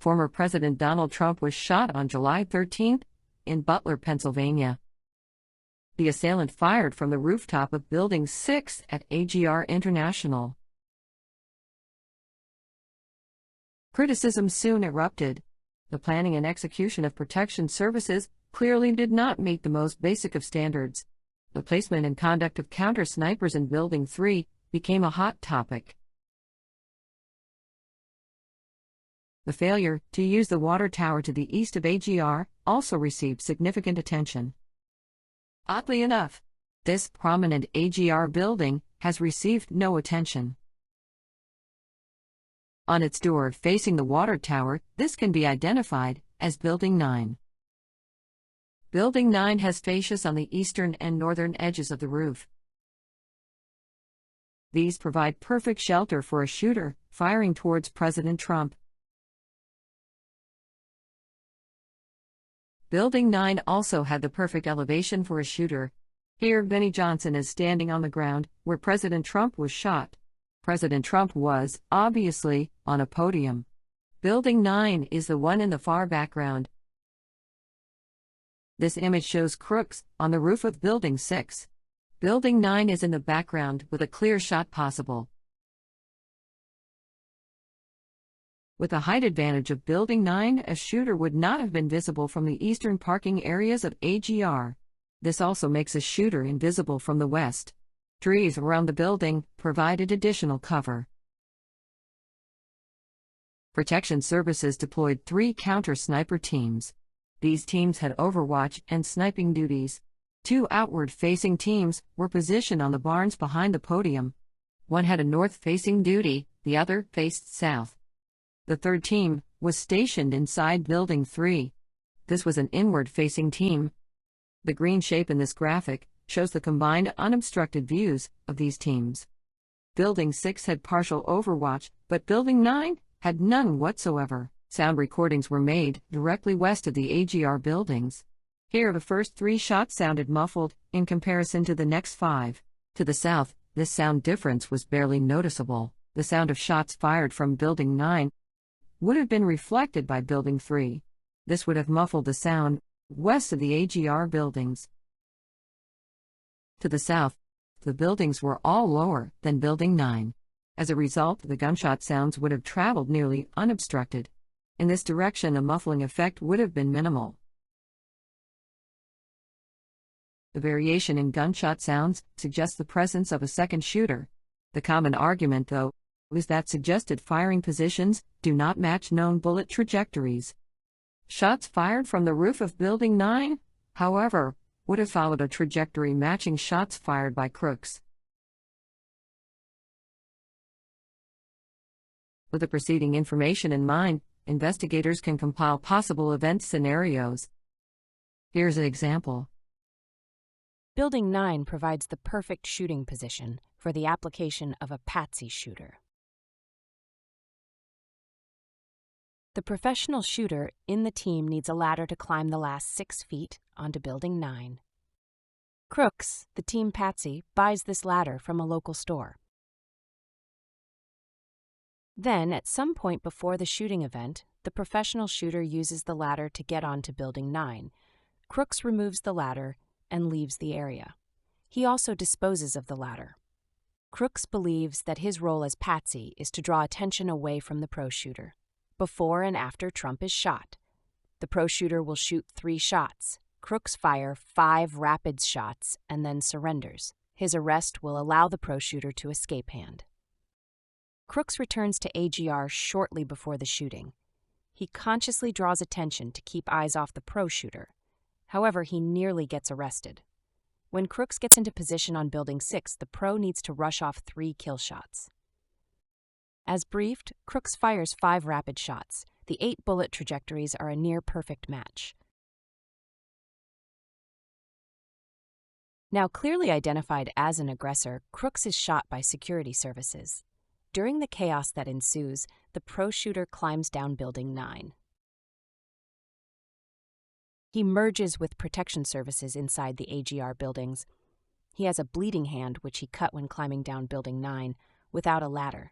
Former President Donald Trump was shot on July 13 in Butler, Pennsylvania. The assailant fired from the rooftop of Building 6 at AGR International. Criticism soon erupted. The planning and execution of protection services clearly did not meet the most basic of standards. The placement and conduct of counter-snipers in Building 3 became a hot topic. The failure to use the water tower to the east of AGR also received significant attention. Oddly enough, this prominent AGR building has received no attention. On its door facing the water tower, this can be identified as Building 9. Building 9 has fascias on the eastern and northern edges of the roof. These provide perfect shelter for a shooter firing towards President Trump. Building 9 also had the perfect elevation for a shooter. Here, Benny Johnson is standing on the ground where President Trump was shot. President Trump was, obviously, on a podium. Building 9 is the one in the far background. This image shows crooks on the roof of Building 6. Building 9 is in the background with a clear shot possible. With the height advantage of Building 9, a shooter would not have been visible from the eastern parking areas of AGR. This also makes a shooter invisible from the west. Trees around the building provided additional cover. Protection Services deployed 3 counter-sniper teams. These teams had overwatch and sniping duties. 2 outward-facing teams were positioned on the barns behind the podium. One had a north-facing duty, the other faced south. The third team was stationed inside Building 3. This was an inward-facing team. The green shape in this graphic shows the combined unobstructed views of these teams. Building 6 had partial overwatch, but Building 9 had none whatsoever. Sound recordings were made directly west of the AGR buildings. Here, the first 3 shots sounded muffled in comparison to the next 5. To the south, this sound difference was barely noticeable. The sound of shots fired from Building 9 would have been reflected by Building 3. This would have muffled the sound west of the AGR buildings. To the south, the buildings were all lower than Building 9. As a result, the gunshot sounds would have traveled nearly unobstructed. In this direction, a muffling effect would have been minimal. The variation in gunshot sounds suggests the presence of a second shooter. The common argument, though, is that suggested firing positions do not match known bullet trajectories. Shots fired from the roof of Building 9, however, would have followed a trajectory matching shots fired by crooks. With the preceding information in mind, investigators can compile possible event scenarios. Here's an example. Building 9 provides the perfect shooting position for the application of a patsy shooter. The professional shooter in the team needs a ladder to climb the last 6 feet onto Building 9. Crooks, the team patsy, buys this ladder from a local store. Then, at some point before the shooting event, the professional shooter uses the ladder to get onto Building 9. Crooks removes the ladder and leaves the area. He also disposes of the ladder. Crooks believes that his role as patsy is to draw attention away from the pro shooter. Before and after Trump is shot, the pro shooter will shoot 3 shots. Crooks fire 5 rapid shots and then surrenders. His arrest will allow the pro shooter to escape hand. Crooks returns to AGR shortly before the shooting. He consciously draws attention to keep eyes off the pro shooter. However, he nearly gets arrested. When Crooks gets into position on Building 6, the pro needs to rush off 3 kill shots. As briefed, Crooks fires 5 rapid shots. The 8 bullet trajectories are a near-perfect match. Now clearly identified as an aggressor, Crooks is shot by security services. During the chaos that ensues, the pro shooter climbs down Building 9. He merges with protection services inside the AGR buildings. He has a bleeding hand, which he cut when climbing down Building 9, without a ladder.